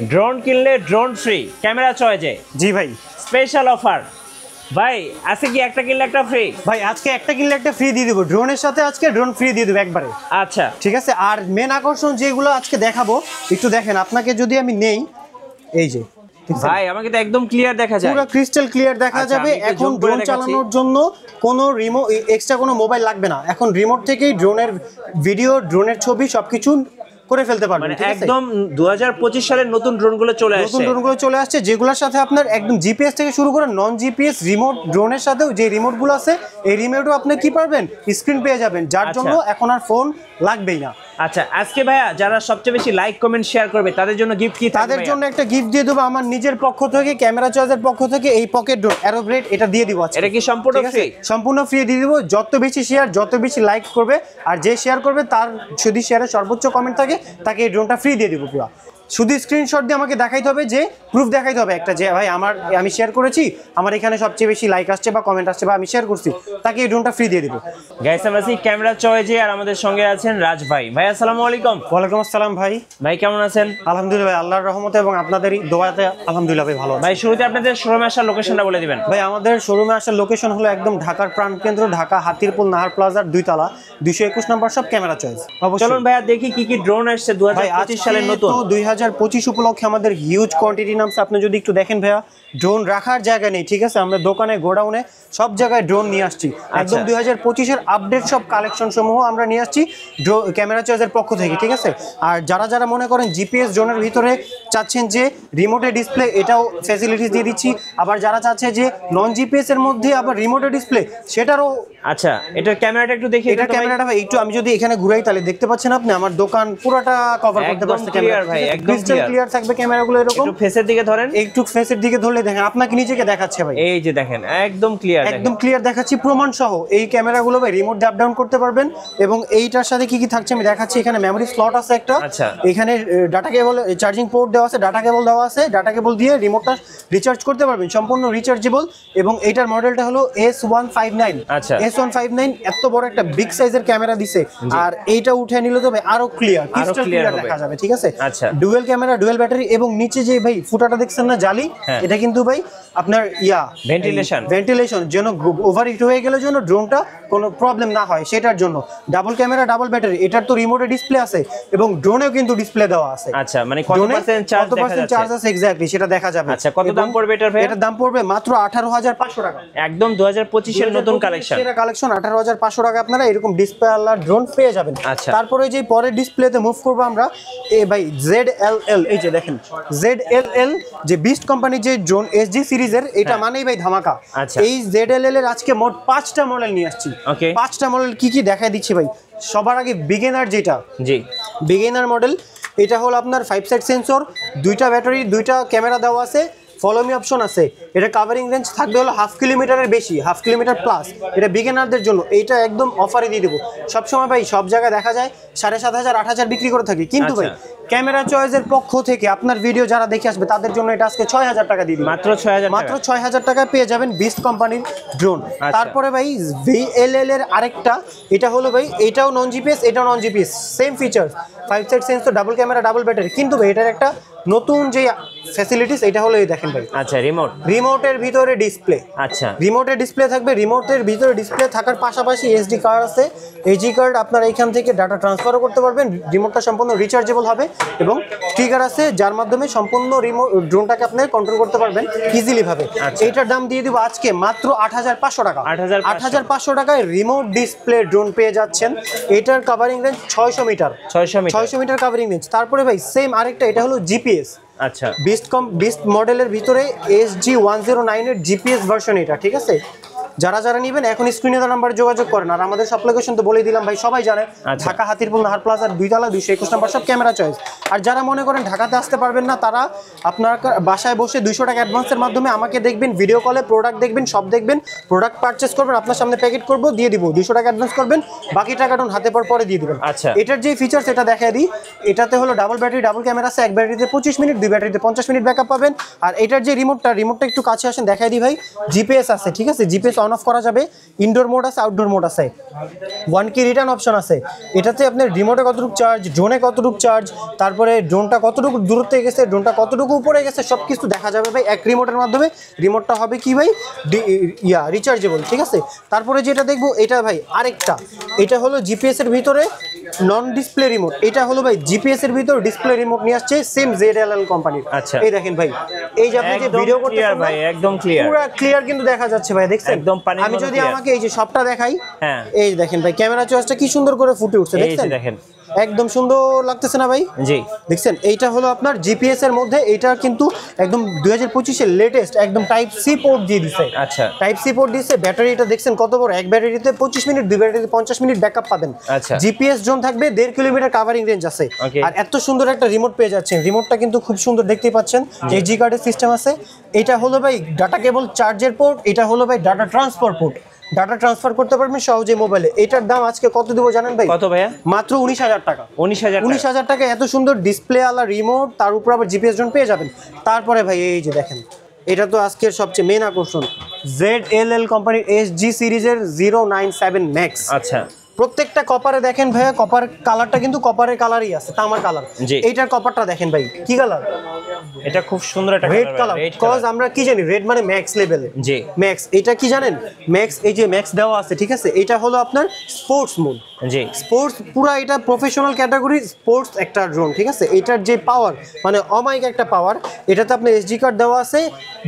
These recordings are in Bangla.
ড্রোন কিনলে ড্রোন ফ্রি ক্যামেরা চয়েজে। জি ভাই, স্পেশাল অফার ভাই, আজকে কি একটা কিনলে একটা ফ্রি? ভাই আজকে একটা কিনলে একটা ফ্রি দিয়ে দেবো, ড্রোনের সাথে আজকে ড্রোন ফ্রি দিয়ে দেবো একবারে। আচ্ছা ঠিক আছে। আর মেন আকর্ষণ যেগুলো আজকে দেখাবো একটু দেখেন, আপনাকে যদি আমি নেই, এই যে ভাই আমাকে তো একদম ক্লিয়ার দেখা যায়, পুরো ক্রিস্টাল ক্লিয়ার দেখা যাবে। এখন ড্রোন চালানোর জন্য কোনো রিমোট এক্সট্রা কোনো মোবাইল লাগবে না, এখন রিমোট থেকেই ড্রোনের ভিডিও, ড্রোনের ছবি সবকিছু করে ফেলতে পারবেন। একদম 2025 সালের নতুন ড্রোনগুলো চলে আসছে, নতুন ড্রোনগুলো চলে আসছে, যেগুলোর সাথে আপনার একদম জিপিএস থেকে শুরু করে নন জিপিএস রিমোট, ড্রোনের সাথেও যে রিমোটগুলো আছে এই রিমোটও আপনি কি পারবেন, স্ক্রিন পেয়ে যাবেন, যার জন্য এখন আর ফোন লাগবেই না। আচ্ছা আজকে ভাইয়া যারা সবচেয়ে বেশি লাইক কমেন্ট শেয়ার করবে তাদের জন্য গিফট কি? তাদের জন্য একটা গিফট দিয়ে দেবো আমার নিজের পক্ষ থেকে, ক্যামেরা চয়েসের পক্ষ থেকে, এই পকেট ড্রোন অ্যারোব্লেড, এটা দিয়ে দিব আজকে। এটা কি সম্পূর্ণ ফ্রি? সম্পূর্ণ ফ্রি দিয়ে দিব। যত বেশি শেয়ার, যত বেশি লাইক করবে, আর যে শেয়ার করবে তার যদি শেয়ারের সর্বোচ্চ কমেন্ট থাকে তাকে এই ড্রোনটা ফ্রি দিয়ে দিব পুরো। শুধু স্ক্রিনশট দিয়ে আমাকে দেখাইতে হবে, যে প্রুফ দেখাইতে হবে একটা, যে ভাই আমি শেয়ার করেছি, আমার এখানে সবচেয়ে বেশি লাইক আসছে বা কমেন্ট আসছে বা আমি শেয়ার করছি, তাকে এই ড্রোনটা ফ্রি দিয়ে দিব। গাইস আমরা আছি ক্যামেরা চয়েজে, আর আমাদের সঙ্গে আছেন রাজ ভাই। ভাই আসসালামু আলাইকুম। ওয়ালাইকুম আসসালাম ভাই। ভাই কেমন আছেন? আলহামদুলিল্লাহ ভাই, আল্লাহর রহমতে এবং আপনাদেরই দোয়াতে আলহামদুলিল্লাহ ভাই ভালো আছি। ভাই শুরুতে আপনাদের শোরুমে আসার লোকেশনটা বলে দিবেন। ভাই আমাদের শোরুমে আসার লোকেশন হলো একদম ঢাকার প্রাণকেন্দ্র, ঢাকা হাতিরপুল নাহার প্লাজার 2 তলা 221 নম্বর সব, ক্যামেরা চয়েস। চলুন ভাইয়া দেখি কি কি ড্রোন আসছে 2025 সালের নতুন। 2025 উপলক্ষে আমাদের হিউজ কোয়ান্টিটি নামছে। আপনি যদি একটু দেখেন ভাইয়া, ড্রোন রাখার জায়গা নেই, ঠিক আছে, আমরা দোকানে, গোডাউনে সব জায়গায় ড্রোন নিয়ে আসছি। একদম 2025-এর আপডেট সব কালেকশন সমূহ আমরা নিয়ে আসছি ক্যামেরা চয়েসের পক্ষ থেকে, ঠিক আছে। আর যারা মনে করেন জিপিএস ড্রোনের ভিতরে চাচ্ছেন যে রিমোটে ডিসপ্লে, এটাও ফ্যাসিলিটিস দিয়ে দিচ্ছি। আবার যারা চাচ্ছে যে নন জিপিএস এর মধ্যে আবার রিমোটে ডিসপ্লে, সেটারও। আচ্ছা এটার ক্যামেরাটা একটু দেখি। এটা ক্যামেরাটা ভাই একটু আমি যদি এখানে ঘুরাই তাহলে দেখতে পাচ্ছেন আপনি আমার দোকান পুরোটা কভার করতে পারছেন। ক্লিয়ার ভাই, একদম ক্লিয়ার থাকবে ক্যামেরাগুলো। এরকম একটু ফেসের দিকে ধরেন, একটু ফেসের দিকে ধরলে দেখেন, আপনাকে নিজেকে দেখাচ্ছে ভাই, এই যে দেখেন একদম ক্লিয়ার, একদম ক্লিয়ার দেখাচ্ছি প্রমাণ সহ। এই ক্যামেরাগুলো ভাই রিমোট দিয়ে আপ ডাউন করতে পারবেন। এবং এইটার সাথে কি কি থাকছে আমি দেখাচ্ছি। এখানে মেমরি স্লট আছে একটা, এখানে ডাটা কেবল, চার্জিং পোর্ট দেওয়া আছে, ডাটা কেবল দেওয়া আছে, ডাটা কেবল দিয়ে রিমোটটা রিচার্জ করতে পারবেন, সম্পূর্ণ রিচার্জেবল। এবং এইটার মডেলটা হলো S159। আচ্ছা S159 এত বড় একটা বিগ সাইজের ক্যামেরা দিছে, আর এইটা উঠে নিলে তো ভাই আরো ক্লিয়ার, ক্রিস্টাল ক্লিয়ার দেখা যাবে, ঠিক আছে। আচ্ছা ডুয়াল ক্যামেরা, ডুয়াল ব্যাটারি, এবং নিচে যে ভাই ফুটাটা দেখছেন না জালি, এটা কিন্তু ভাই আপনার ভেন্টিলেশন যেন ওভার হিট হয়ে গেলে যেন ড্রোনটা কোনো প্রবলেম না হয় সেটার জন্য। ডাবল ক্যামেরা, ডাবল ব্যাটারি, এটার তো রিমোটে ডিসপ্লে আছে এবং ড্রোনেও কিন্তু ডিসপ্লে দেওয়া আছে। আচ্ছা মানে কত পার্সেন্ট চার্জ আছে এক্স্যাক্টলি সেটা দেখা যাবে। আচ্ছা কত দাম পড়বে এটার ভাই? এটার দাম পড়বে মাত্র 18,500 টাকা। একদম 2025 এর নতুন কালেকশন, এটা কালেকশন 18,500 টাকা আপনারা এরকম ডিসপ্লে আলা ড্রোন পেয়ে যাবেন। আচ্ছা তারপরে যে পরের ডিসপ্লেতে মুভ করব আমরা, এই ভাই ZLL, এই যে দেখেন ZLL যে বিস্ট কোম্পানির যে ড্রোন SG সিরিজের, এটা মানেই ভাই ধামাকা। এই ZLL এর আজকে মোট 5টা মডেল নিয়ে আসছি। 5টা মডেল কি কি দেখাই দিচ্ছি ভাই। সবার আগে বিগিনার, যেটা জি বিগিনার মডেল, এটা হলো আপনার 5 সাইড সেন্সর, 2টা ব্যাটারি, 2টা ক্যামেরা দেওয়া আছে, ফলো মি অপশন আছে। এটা কাভারিং রেঞ্জ থাকবে হলো 1/2 কিলোমিটারের বেশি, 1/2 কিলোমিটার প্লাস। এটা বিগিনারদের জন্য, এইটা একদম অফারে দিয়ে দেবো। সবসময় ভাই সব জায়গায় দেখা যায় 7,500 8,000 বিক্রি করে থাকি, কিন্তু ভাই ক্যামেরা চয়েসের পক্ষ থেকে আপনার ভিডিও যারা দেখে আসবে তাদের জন্য এটা আজকে 6,000 টাকা দিয়ে দিই। মাত্র 6,000 টাকায় পেয়ে যাবেন বিস্ট কোম্পানির ড্রোন। তারপরে ভাই VLL এর আরেকটা, এটা হলো ভাই এটাও নন জিপিএস, এটাও নন GPS, same features, 5 side sensor, double camera, double battery, কিন্তু ভাই এটার একটা নতুন যে ফ্যাসিলিটিস, এটা হলো এই দেখেন ভাই। আচ্ছা রিমোটের ভিতরে ডিসপ্লে। আচ্ছা রিমোটের ডিসপ্লে থাকবে, রিমোটের ভিতরে ডিসপ্লে থাকার পাশাপাশি SD কার্ড আছে। SD কার্ড আপনারা এখান থেকে ডাটা ট্রান্সফারও করতে পারবেন, রিমোটটা সম্পূর্ণ রিচার্জেবল হবে, এবং ট্রিগার আছে যার মাধ্যমে সম্পূর্ণ রিমোট ড্রোনটাকে আপনি কন্ট্রোল করতে পারবেন ইজিলি ভাবে। এইটার দাম দিয়ে দিব আজকে মাত্র 8,500 টাকা। 8,500 টাকায় রিমোট ডিসপ্লে ড্রোন পেয়ে যাচ্ছেন। এটার covering range 600 metre covering range. তারপরে ভাই সেম আরেকটা, এটা হলো জিপিএস। আচ্ছা বিস্ট মডেলের ভিতরে SG109 এর জিপিএস ভার্সন এটা, ঠিক আছে। যারা নেবেন এখন স্ক্রিনে দেওয়া নাম্বারে যোগাযোগ করেন। আর আমাদের সব লোকেশন তো বলে দিলাম ভাই, সবাই জানে, ঢাকা হাতিরপুল নাহার প্লাজার 2 তলা 221 নম্বর সব, ক্যামেরা চয়েস। আর যারা মনে করেন ঢাকাতে আসতে পারবেন না, তারা আপনার বাসায় বসে 200 টাকা অ্যাডভান্সের মাধ্যমে আমাকে দেখবেন, ভিডিও কলে প্রোডাক্ট দেখবেন, সব দেখবেন, প্রোডাক্ট পারচেস করবেন, আপনার সামনে প্যাকেট করবো, দিয়ে দিব, 200 টাকা অ্যাডভান্স করবেন, বাকি টাকাটা হাতে পরে দিয়ে দিবেন। আচ্ছা এটার যে ফিচার্স এটা দেখাই দিই। এটাতে হলো ডাবল ব্যাটারি, ডাবল ক্যামেরা আছে, এক ব্যাটারিতে 25 মিনিট, 2 ব্যাটারিতে 50 মিনিট ব্যাকআপ পাবেন। আর এটার যে রিমোটটা একটু কাছে আসেন দেখাই দিই ভাই, জিপিএস আছে, ঠিক আছে, জিপিএস অন অন অফ করা যাবে, ইনডোর মোড আছে, আউটডোর মোড আছে, 1 কি রিটার্ন অপশন আছে। এটাতে আপনার রিমোটে কতটুকু চার্জ, ড্রোনে কতটুকু চার্জ, তারপরে ড্রোনটা কতটুকু দূরত্বে গেছে, ড্রোনটা কতটুকু উপরে গেছে, সব কিছু দেখা যাবে ভাই এক রিমোটের মাধ্যমে। রিমোটটা হবে কি ভাই, রিচার্জেবল, ঠিক আছে। তারপরে যেটা দেখবো এটা ভাই আরেকটা, এটা হলো জিপিএস এর ভিতরে নন ডিসপ্লে রিমোট। এটা হলো ভাই জিপিএস এর ভিতর ডিসপ্লে রিমোট নিয়ে আসছে সেম ZLL কোম্পানির। আচ্ছা, এই দেখেন ভাই, এই যে আপনি যে ভিডিও করতে ভাই একদম ক্লিয়ার, পুরো ক্লিয়ার কিন্তু দেখা যাচ্ছে ভাই, দেখছেন একদম পানি। আমি যদি আমাকে এই যে সবটা দেখাই, হ্যাঁ এই দেখেন ভাই ক্যামেরা চয়েসটা কি সুন্দর করে ফুটে উঠছে, দেখছেন দেখেন একদম সুন্দর লাগতেছে না ভাই? জি দেখছেন এইটা হলো আপনার জিপিএস এর মধ্যে, এটা কিন্তু একদম 2025 এর লেটেস্ট একদম টাইপ সি পোর্ট দিয়ে দিছে। আচ্ছা, টাইপ সি পোর্ট দিছে। ব্যাটারিটা দেখছেন কত বড়, এক ব্যাটারিতে 25 মিনিট, দুই ব্যাটারিতে 50 মিনিট ব্যাকআপ পাবেন। আচ্ছা, জিপিএস জোন থাকবে, 1.5 কিলোমিটার কভারিং রেঞ্জ আছে। আর এত সুন্দর একটা রিমোট পেয়ে যাচ্ছেন। রিমোটটা কিন্তু খুব সুন্দর দেখতেই পাচ্ছেন, এইচডি কার্ডের সিস্টেম আছে। এটা হলো ভাই ডাটা কেবল চার্জের পোর্ট, এটা হলো ভাই data transfer port, data transfer করতে পারবেন সহজে মোবাইলে। এটার দাম আজকে কত দিব জানেন ভাই? কত ভাইয়া? মাত্র 19,000 টাকা। 19,000 টাকা এত সুন্দর ডিসপ্লে আলা রিমোট, তার উপর আবার জিপিএস জোন পেয়ে যাবেন। তারপরে ভাই এই যে দেখেন, এটা তো আজকের সবচেয়ে মেন আকর্ষণ, ZLL কোম্পানির SG সিরিজের 097 ম্যাক্স। আচ্ছা, প্রত্যেকটা কপারে দেখেন ভাইয়া, কপার কালারটা কিন্তু কপারের কালারই আছে, তামার কালার। এইটার কপারটা দেখেন ভাই কি কালার, এটা খুব সুন্দর একটা রেড কালার। কজ আমরা কি জানি রেড মানে ম্যাক্স লেভেল। জি ম্যাক্স, এটা কি জানেন ম্যাক্স, এই যে ম্যাক্স দেওয়া আছে, ঠিক আছে, এটা হলো আপনার স্পোর্টস মোড। জি স্পোর্টস, পুরা এটা প্রফেশনাল ক্যাটাগরি স্পোর্টস একটা ড্রোন, ঠিক আছে। এটার যে পাওয়ার মানে অমাইক একটা পাওয়ার, এটাতে আপনার এসডি কার্ড দেওয়া আছে,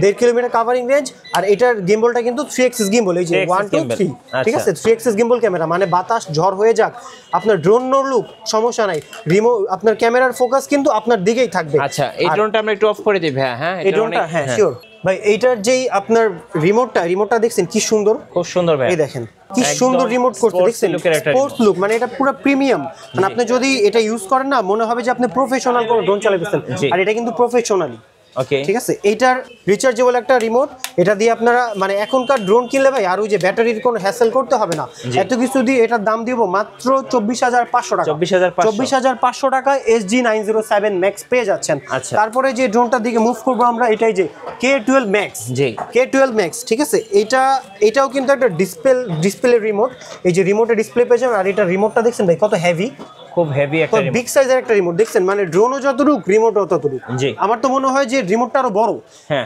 1.5 কিলোমিটার কভারিং রেঞ্জ। আর এটার গিম্বলটা কিন্তু 3 এক্সিস গিম্বল, এই যে 1 2 3, ঠিক আছে, 3 এক্সিস গিম্বল ক্যামেরা, মানে বাতাস ঝড় হয়ে যাক, আপনার ড্রোন নড়লুক সমস্যা নাই, রিমোট আপনার ক্যামেরার ফোকাস কিন্তু আপনার দিকেই থাকবে। আচ্ছা, এই ড্রোনটা আমরা একটু অফ করে দিই ভাই। হ্যাঁ এই ড্রোনটা, হ্যাঁ শিওর ভাই। এইটার যেই আপনার রিমোটটা দেখছেন কি সুন্দর, খুব সুন্দর ভাই। এই দেখেন কি সুন্দর রিমোট করতে, দেখছেন স্পোর্টস লুক, মানে এটা পুরো প্রিমিয়াম। মানে আপনি যদি এটা ইউজ করেন না, মনে হবে যে আপনি প্রফেশনাল কোনো ড্রোন চালাতেছেন, আর এটা কিন্তু প্রফেশনালি। ওকে, ঠিক আছে। এইটার রিচার্জেবল একটা রিমোট, এটা দিয়ে আপনারা মানে এখনকার ড্রোন কিনলে ভাই আর ওই যে ব্যাটারির কোনো হ্যাসেল করতে হবে না, এত কিছু দিয়ে এটার দাম দিব মাত্র 24,500 টাকা। 24,500 টাকায় SG 907 ম্যাক্স পেয়ে যাচ্ছেন। তারপরে যে ড্রোনটার দিকে মুভ করবো আমরা, এটাই যে K12 ম্যাক্স। জি K12 ম্যাক্স, ঠিক আছে। এটাও কিন্তু একটা ডিসপ্লে রিমোট, এই যে রিমোটে ডিসপ্লে পেয়ে যাবেন। আর এটা রিমোটটা দেখছেন ভাই কত হেভি, খুব হেভি একটা রিমোট, বিগ সাইজের একটা রিমোট, দেখছেন মানে ড্রোনও যতটুকু রিমোটও ততটুকু। আমার তো মনে হয় যে রিমোটটা আরো বড়,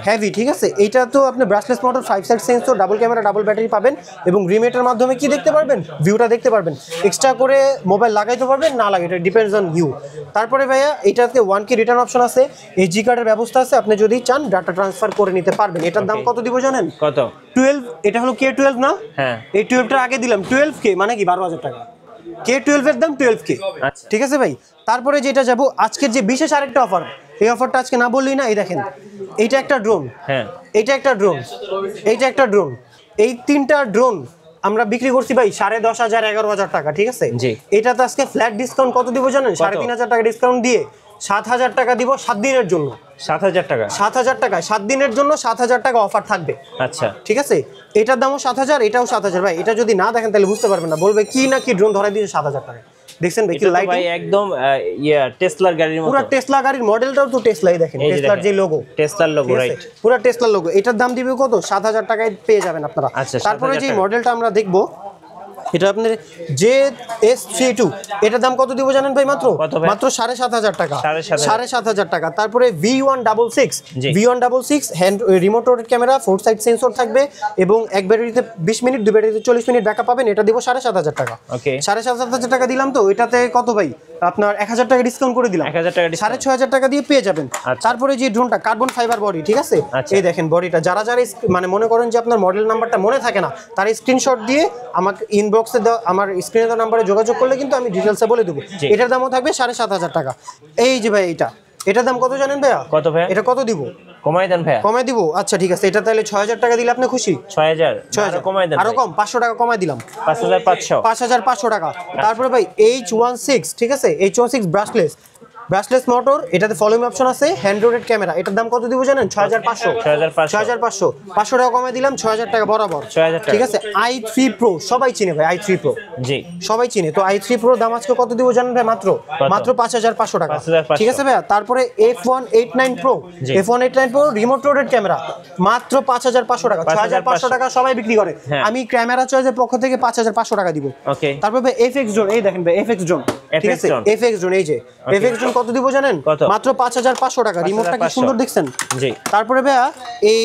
হেভি, ঠিক আছে। এইটা তো আপনি brushless motor, 5 side sensor, double camera, double battery পাবেন, এবং রিমোটের মাধ্যমে কি দেখতে পারবেন, ভিউটা দেখতে পারবেন। এক্সট্রা করে মোবাইল লাগাইতে পারবেন না লাগে, এটা ডিপেন্ডস অন ইউ। তারপরে ভাইয়া এটাতে 1 কি রিটার্ন অপশন আছে, এইচডি কার্ডের ব্যবস্থা আছে, আপনি যদি চান ডাটা ট্রান্সফার করে নিতে পারবেন। এটার দাম কত দিব জানেন? কত? 12। এটা হলো K12 না? হ্যাঁ, এই 12টার আগে দিলাম 12K, মানে কি 12,000 টাকা। K12 এর দাম 12K, ঠিক আছে ভাই। তারপরে যেটা যাব আজকের যে বিশেষ আরেকটা অফার, এই অফারটা আজকে না বললেই না। এই দেখেন, এইটা একটা ড্রোন, হ্যাঁ এইটা একটা ড্রোন, এইটা একটা ড্রোন, এই তিনটা ড্রোন আমরা বিক্রি করছি ভাই 10,500 11,000 টাকা, ঠিক আছে। এটাতে আজকে ফ্ল্যাট ডিসকাউন্ট কত দিব জানেন? 3,500 টাকা ডিসকাউন্ট দিয়ে 7,000 টাকা দিব 7 দিনের জন্য। 7,000 টাকা? 7,000 টাকা 7 দিনের জন্য 7,000 টাকা অফার থাকবে। আচ্ছা, ঠিক আছে। এটার দামও 7,000, এটাও 7,000। ভাই এটা যদি না দেখেন তাহলে বুঝতে পারবেন না, বলবে কি না কি ড্রোন ধরাই দিয়েছে 7,000 টাকা। দেখছেন ভাই কি লাইটিং, ভাই একদম টেসলার গাড়ির মতো, পুরো টেসলা গাড়ির মডেলটাও তো টেসলাই, দেখেন টেসলার যে লোগো, টেসলার লোগো, রাইট, পুরো টেসলার লোগো। এটার দাম দিবে কত? 7,000 টাকায় পেয়ে যাবেন আপনারা। তারপরে যে মডেলটা আমরা দেখবো, এটা আপনার JS32, এটার দাম কত দিব জানেন ভাই? মাত্র 7,500 টাকা, 7,500 টাকা। তারপরে V166 hand remote rotate camera, 4 side sensor থাকবে, এবং এক ব্যাটারিতে 20 মিনিট, দুই ব্যাটারিতে 40 মিনিট ব্যাকআপ পাবেন। এটা দিব 7,500 টাকা। 7,500 টাকা দিলাম তো, এটাতে কত ভাই আপনার 1,000 টাকা ডিসকাউন্ট করে দিলাম, 6,500 টাকা দিয়ে পেয়ে যাবেন। তারপরে যে ড্রোনটা কার্বন ফাইবার বডি, ঠিক আছে, এই দেখেন বডিটা, যারা মানে মনে করেন যে আপনার মডেল নাম্বারটা মনে থাকে না, তার স্ক্রিনশট দিয়ে আমাকে ইনবক্সে দাও, আমার স্ক্রিনে দেওয়া নাম্বারে যোগাযোগ করলে কিন্তু আমি ডিটেলসে বলে দেবো। এটার দামও থাকবে 7,500 টাকা। এই যে ভাই এটার দাম কত জানেন ভাইয়া? কত ভাইয়া? এটা কত দিব? কমাই দেন ভাইয়া। কমাই দিব? আচ্ছা ঠিক আছে, এটা তাহলে 6,000 টাকা দিলে আপনি খুশি? 6,000 কমাই দেন, আরো কম 500 টাকা কমাই দিলাম, 5,500 টাকা। তারপরে ভাই H16, ঠিক আছে, H16 ব্রাশলেস, ব্রাশলেস মোটর, এটাতে ফলোইং অপশন আছে, হ্যান্ড রোটেড ক্যামেরা। এটার দাম কত দিব জানেন? 6500 6500 500 টাকা কমাই দিলাম, 6000 টাকা বরাবর। 6000 টাকা। ঠিক আছে। i3 Pro সবাই চিনে ভাই, i3 Pro জি সবাই চিনে। তো i3 Pro দাম আজকে কত দিব জানেন ভাই? মাত্র 5500 টাকা। 5500 ঠিক আছে ভাই। তারপরে F189 Pro, জি। F189 Pro রিমোট রোটেড ক্যামেরা মাত্র 5500 টাকা। 6500 টাকা সবাই বিক্রি করে, হ্যাঁ। আমি ক্যামেরা চয়েসের পক্ষ থেকে 5500 টাকা দিব। ওকে। তারপরে ভাই FX Zone, এই দেখেন ভাই FX Zone, ঠিক আছে Zone। FX Zone, এই যে FX Zone কত দিব জানেন? কত? মাত্র 5500 টাকা। রিমোটটা কি 5500 সুন্দর দেখছেন? জি। তারপরে ভাইয়া এই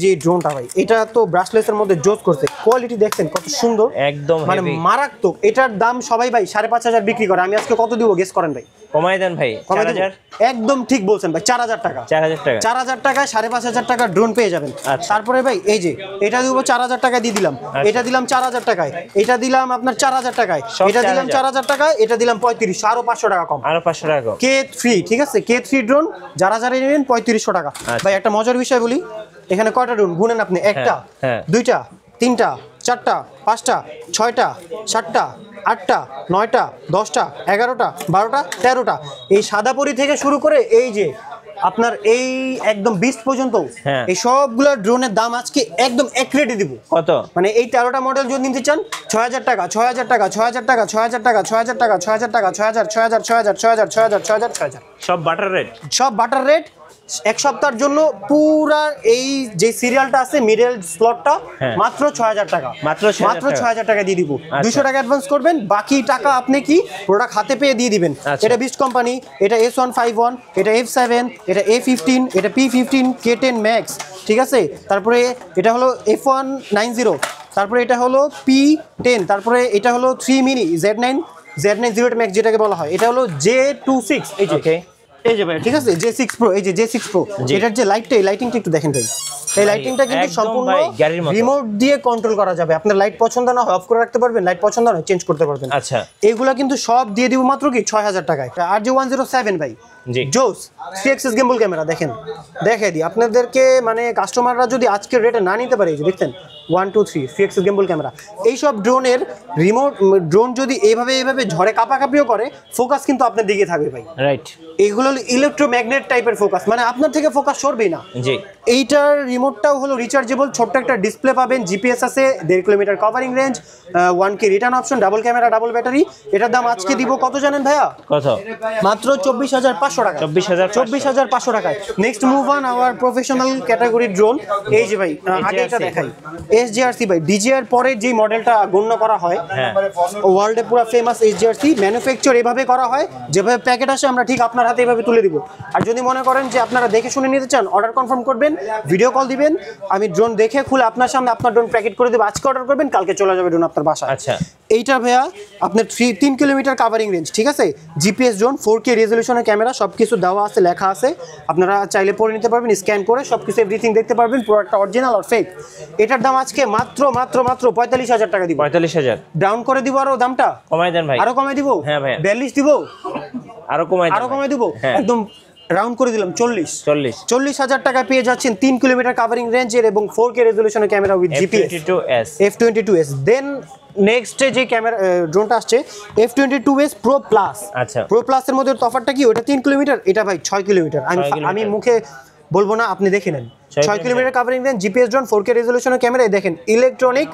যে ড্রোনটা ভাই, এটা তো ব্রাশলেসের মধ্যে জোস করছে, কোয়ালিটি দেখছেন কত সুন্দর, একদম মানে heavy। মারাত্মক। এটার দাম সবাই ভাই 5500 বিক্রি করে, আমি আজকে কত দিব গেস করেন ভাই? কমাই দেন ভাই, কমাই দেব? 4000 একদম ঠিক বলছেন ভাই, 4000 টাকা। 4000 টাকা 4000 টাকায় 5500 টাকা ড্রোন পেয়ে যাবেন। আচ্ছা। তারপরে ভাই এই যে এটা দিব 4000 টাকা দিয়ে দিলাম, এটা দিলাম 4000 টাকায়, এটা দিলাম আপনার 4000 টাকায়, সব এটা দিলাম 4000 4000 টাকায়, এটা দিলাম 3500, আরো 500 টাকা কম। আরো 500 টাকা কম। K3, ঠিক আছে K3 ড্রোন যারা নেবেন 3500 টাকা। ভাই একটা মজার বিষয় বলি, এখানে কয়টা ড্রোন গুনেন আপনি? একটা, হ্যাঁ। দুইটা, তিনটা, চারটা, পাঁচটা, ছয়টা, সাতটা, আটটা, নয়টা, 10টা, 11টা, 12টা, 13টা, এই সাদাপরি থেকে শুরু করে এই যে আপনার এই একদম 20 পর্যন্ত, হ্যাঁ। এই সবগুলো ড্রোনের দাম আজকে একদম এক রেটে দিব। কত? মানে এই 13টা মডেল যদি নিতে চান 6000 টাকা, 6000 টাকা, 6000 টাকা, 6000 টাকা, 6000 টাকা, 6000 টাকা, 6000, 6000, 6000, 6000, 6000, 6000, 6000, সব বাটার রেট। সব বাটার রেট। এক সপ্তাহের জন্য পুরা এই যে সিরিয়ালটা আছে মিডল স্লটটা হ্যাঁ। মাত্র 6000 টাকা, মাত্র 6000 টাকা দিয়ে দিব। আচ্ছা। 200 টাকা অ্যাডভান্স করবেন, বাকি টাকা আপনি কি প্রোডাক্ট হাতে পেয়ে দিয়ে দিবেন। আচ্ছা। এটা বিস্ট কোম্পানি, এটা S151, এটা F7, এটা A15, এটা P15, K10 Max, ঠিক আছে। তারপরে এটা হলো F190, তারপরে এটা হলো P10, তারপরে এটা হলো 3 মিনি Z9 08 Max যেটাকে বলা হয়, এটা হলো J26, এই যে ওকে। এই যে ভাই, ঠিক আছে J6 Pro, এই যে J6 Pro, জি। এটার যে লাইটটা, এই লাইটিংটা একটু দেখেন ভাই, এই লাইটিংটা কিন্তু একদম সম্পূর্ণ ভাই, গাড়ির মতো। রিমোট দিয়ে কন্ট্রোল করা যাবে। আপনার লাইট পছন্দ না হয় অফ করে রাখতে পারবেন, লাইট পছন্দ না হয় চেঞ্জ করতে পারবেন। আচ্ছা। এইগুলা কিন্তু সব দিয়ে দিব মাত্র কি 6000 টাকায়। RJ107 ভাই, জি। জোস 3 axis gimbal ক্যামেরা, দেখেন দেখাই দিই আপনাদেরকে, মানে কাস্টমাররা যদি আজকের রেটে না নিতে পারে, এই যে দেখছেন 1 2 3 3 axis gimbal ক্যামেরা। এইসব ড্রোনের রিমোট, ড্রোন যদি এইভাবে ঝড়ে কাঁপাকাঁপিও করে, ফোকাস কিন্তু আপনার দিকে থাকবে ভাই। রাইট। এইগুলো ইলেকট্রোম্যাগনেট টাইপের ফোকাস, মানে আপনার থেকে ফোকাস সরবেই না। জি। এইটার রিমোটটাও হলো রিচার্জেবল, ছোট্ট একটা ডিসপ্লে পাবেন, জিপিএস আছে, 1.5 kilometre covering range, 1K return option, double camera, double battery. এটার দাম আজকে দিব কত জানেন ভাইয়া? কত? মাত্র 24500 টাকা। 24500 টাকায়। Next move on our professional category drone. এই যে ভাই আগে এটা দেখাই, এসজিআরসি ভাই, ডিজিআর পরের যে মডেলটা গণ্য করা হয়, হ্যাঁ। ওয়ার্ল্ডে পুরো ফেমাস এসজিআরসি। ম্যানুফ্যাকচার এভাবে করা হয়, যেভাবে প্যাকেট আসে আমরা ঠিক আপনার হাতে এভাবে তুলে দিব। আর যদি মনে করেন যে আপনারা দেখে শুনে নিতে চান, অর্ডার কনফার্ম করবেন, ভিডিও কল দিবেন, আমি ড্রোন দেখে খুলে আপনার সামনে আপনার ড্রোন প্যাকেট করে দেবো। আজকে অর্ডার করবেন, কালকে চলে যাবে ড্রোন আপনার বাসায়। আচ্ছা। এইটা ভাইয়া আপনার 3 কিলোমিটার কাভারিং রেঞ্জ, ঠিক আছে, জিপিএস ড্রোন, 4K রেজলিউশনের ক্যামেরা, সবকিছু দেওয়া আছে, লেখা আছে, আপনারা চাইলে পড়ে নিতে পারবেন, স্ক্যান করে সবকিছু এভরিথিং দেখতে পারবেন, প্রোডাক্টটা অরিজিনাল আর ফেক। এটার দাম আজকে মাত্র 45000 টাকা দিব। 45000 ডাউন করে দিব, আরো দামটা কমাই দেন ভাই। আরো কমাই দিব। হ্যাঁ ভাইয়া। 42 দিব, আরো কমাই দেন। আরো কমাই দিব, হ্যাঁ। একদম রাউন্ড করে দিলাম 40000 টাকা পেয়ে যাচ্ছেন 3 কিলোমিটার কাভারিং রেঞ্জের এবং 4K রেজলিউশনের camera with GPS F22s। F22s। Then next যে ক্যামেরা ড্রোনটা আসছে F22s Pro Plus। আচ্ছা। Pro Plus এর মধ্যে তফাৎটা কি? ওটা 3 কিলোমিটার, এটা ভাই 6 কিলোমিটার। 6 কিলোমিটার। আমি মুখে বলবো না, আপনি দেখে নেন। 6 kilometre covering range, GPS drone, 4K রেজলিউশনের ক্যামেরা। দেখেন ইলেকট্রনিক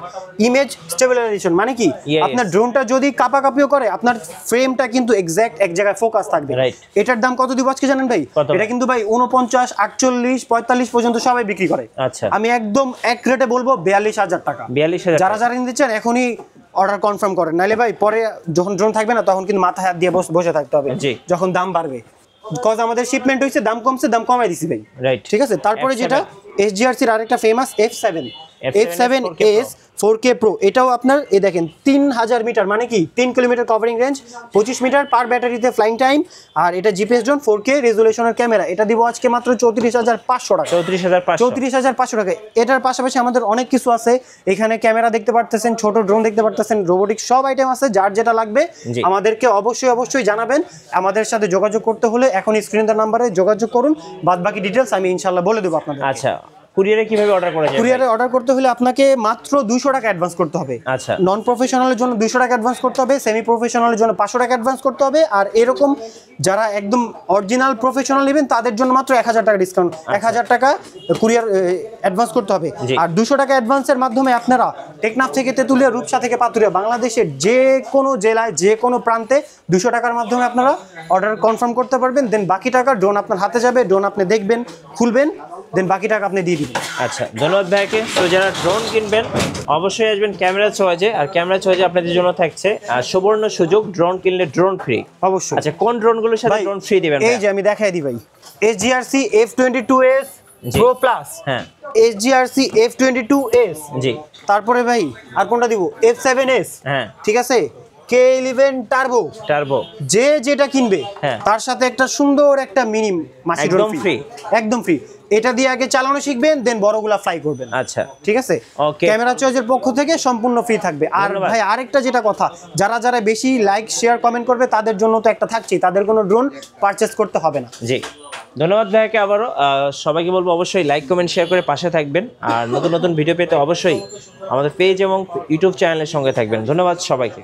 ইমেজ স্টেবিলাইজেশন, মানে কি আপনার ড্রোনটা যদি কাঁপাকাঁপিও করে, আপনার ফ্রেমটা কিন্তু এক্সাক্ট এক জায়গায় ফোকাস থাকবে। এটার দাম কত দিব আজকে জানেন ভাই? এটা কিন্তু ভাই 49, 48, 45 পর্যন্ত সবাই বিক্রি করে। আচ্ছা। আমি একদম এক রেটে বলবো 42000 টাকা। 42000। যারা নিতে চান এখনই অর্ডার কনফার্ম করেন, নাহলে ভাই পরে যখন ড্রোন থাকবে না, তখন কিন্তু মাথা হাত দিয়ে বসে থাকতে হবে যখন দাম বাড়বে। কজ আমাদের শিপমেন্ট হইছে, দাম কমছে, দাম কমাই দিছি ভাই। রাইট। ঠিক আছে। তারপরে যেটা এসজিআরসির আরেকটা ফেমাস F7s 4K Pro, এটাও আপনার এই দেখেন 3000 মিটার, মানে কি 3 kilometre covering range, 25 metre per ব্যাটারিতে ফ্লাইং টাইম, আর এটা জিপিএস ড্রোন, 4K রেজলিউশনের ক্যামেরা। এটা দিব আজকে মাত্র 34500 টাকা। 34500 টাকা। এটার পাশাপাশি আমাদের অনেক কিছু আছে, এখানে ক্যামেরা দেখতে পারতেছেন, ছোট ড্রোন দেখতে পারতেছেন, রোবোটিক সব আইটেম আছে। যার যেটা লাগবে আমাদেরকে অবশ্যই জানাবেন। আমাদের সাথে যোগাযোগ করতে হলে এখন স্ক্রিনের নাম্বারে যোগাযোগ করুন, বাদ বাকি ডিটেলস আমি ইনশাআল্লাহ বলে দেবো আপনাদের। আচ্ছা, কুরিয়ারে কিভাবে অর্ডার করা যায়? কুরিয়ারে অর্ডার করতে হলে আপনাকে মাত্র 200 টাকা অ্যাডভান্স করতে হবে। আচ্ছা। নন প্রফেশনালের জন্য 200 টাকা অ্যাডভান্স করতে হবে, সেমি প্রফেশনালের জন্য 500 টাকা অ্যাডভান্স করতে হবে, আর এরকম যারা একদম অরিজিনাল প্রফেশনাল নেবেন তাদের জন্য মাত্র 1000 টাকা ডিসকাউন্ট, 1000 টাকা কুরিয়ার অ্যাডভান্স করতে হবে। জি। আর 200 টাকা অ্যাডভান্সের মাধ্যমে আপনারা টেকনাফ থেকে তেঁতুলিয়া, রূপসা থেকে পাতুরিয়া, বাংলাদেশের যে কোনো জেলায় যে কোনো প্রান্তে 200 টাকার মাধ্যমে আপনারা অর্ডার কনফার্ম করতে পারবেন। দেন বাকি টাকা ড্রোন আপনার হাতে যাবে, ড্রোন আপনি দেখবেন, খুলবেন, দেন বাকি টাকা আপনি দিয়ে দিবেন। আচ্ছা, ধন্যবাদ ভাইকে। তো যারা ড্রোন কিনবেন অবশ্যই আসবেন ক্যামেরা চয়েজে, আর ক্যামেরা চয়েজে আপনাদের জন্য থাকছে সুবর্ণ সুযোগ, ড্রোন কিনলে ড্রোন ফ্রি। অবশ্যই। আচ্ছা, কোন ড্রোনগুলোর সাথে ড্রোন ফ্রি দিবেন? এই যে আমি দেখাই দিই ভাই, SGRC F22s Pro Plus, হ্যাঁ, SGRC F22s, জি, তারপরে ভাই আর কোনটা দিব, F7s, হ্যাঁ, ঠিক আছে, K11 টার্বো। টার্বো যে যেটা কিনবে হ্যাঁ, তার সাথে একটা সুন্দর একটা মিনি মাসি ড্রোন একদম ফ্রি, একদম ফ্রি। এটা দিয়ে আগে চালানো শিখবেন, দেন বড়গুলা ফ্লাই করবেন। আচ্ছা, ঠিক আছে। ওকে। ক্যামেরা চয়েসের পক্ষ থেকে সম্পূর্ণ ফ্রি থাকবে। আর ধন্যবাদ। ভাই আরেকটা যেটা কথা, যারা যারা বেশি লাইক শেয়ার কমেন্ট করবে তাদের জন্য তো একটা থাকছেই, তাদের কোনো ড্রোন পারচেজ করতে হবে না। জি, ধন্যবাদ ভাইকে আবারও। সবাইকে বলবো অবশ্যই লাইক কমেন্ট শেয়ার করে পাশে থাকবেন, আর নতুন নতুন ভিডিও পেতে অবশ্যই আমাদের পেজ এবং ইউটিউব চ্যানেলের সঙ্গে থাকবেন। ধন্যবাদ সবাইকে।